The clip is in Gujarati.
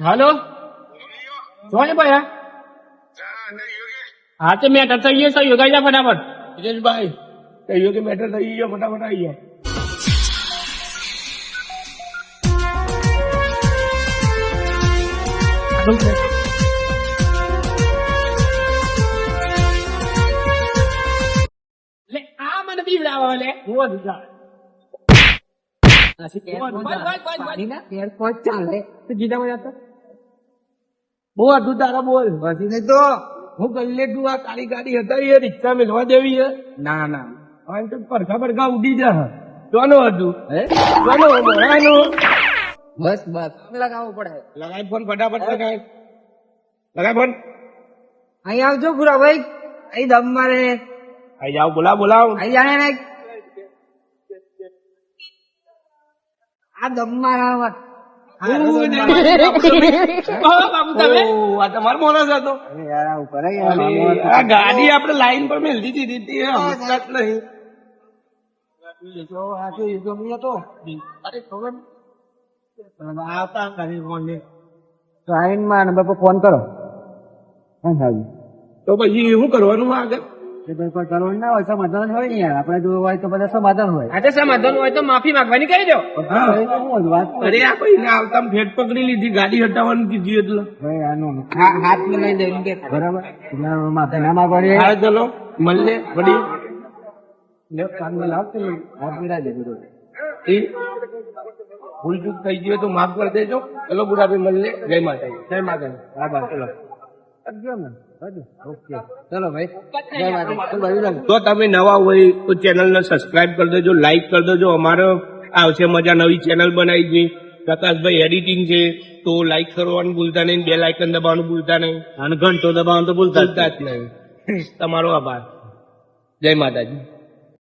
હાલો જોને ભાઈ હા તો મેટર થઈ ગયો યોગાઈ જા ફટાફટ હિતેશભાઈ કહ્યું કે મેટર થઈ ગયો, ફટાફટ આવી ગયો. લે આ મને બીવડાવે લે હું બહુ અડધું તારા બોલ પછી નહીં તો હું ગલ્લે તું આ કાળી ગાડી હતા એ રિક્ષા મેળવા દેવી છે. ના ના હવે તો પડખા પડખા ઉડી જા કોનું હતું કોનું મોડાનું બસ બસ લગાવવું પડે. લગાય ફોન ફટાફટ લગાય ફોન. અહીં આવજો પૂરા ભાઈ, અહીં દમ મારે આઈ જાઓ, બોલાવ અહીં જાણે ને આ દમ મારા બાબુ તમે આ તમારો માણસ હતો. ઉપર આ ગાડી આપણે લાઈન પર મેળવી દીધી હતી હમણાં જ નહીં. ટ્રાઇનમાં ફોન કરો. તો પછી શું કરવાનું આગળ? કરવાનું ના હોય, સમાધાન હોય ને યાર. આપણે જો હોય તો બધા સમાધાન હોય. આજે સમાધાન હોય તો માફી માંગવાની કહી દો. વાત અરે આ કોઈ ને આવતા ફેટ પકડી લીધી, ગાડી હટાવવાની કીધી એટલે ભાઈ આનો હાથ માં લઈ દે કે બરાબર માથે ના માગવાની. હા ચલો મળીએ વડી. કાનમાં લાવશે હાથ મિલા દે બધું. એ ભૂલ ચૂક થઈ ગઈ હોય તો માફ કરી દેજો. ચલો બુઢાભાઈ મળીએ. જય માતા. જય માતા. હા બસ ચલો ઓકે ચલો ભાઈ જય માતા. તો તમે નવા હોય તો ચેનલને સબસ્ક્રાઇબ કરી દેજો, લાઈક કરી દેજો. અમારે આવશે મજા, નવી ચેનલ બનાવી છે. પ્રકાશભાઈ એડિટિંગ છે તો લાઈક કરવાનું ભૂલતા નહીં, બે લાઇકન દબાવવાનું ભૂલતા નહીં, અને ઘંટો દબાવવાનું તો ભૂલતા જ નહીં. તમારો આભાર. જય માતાજી.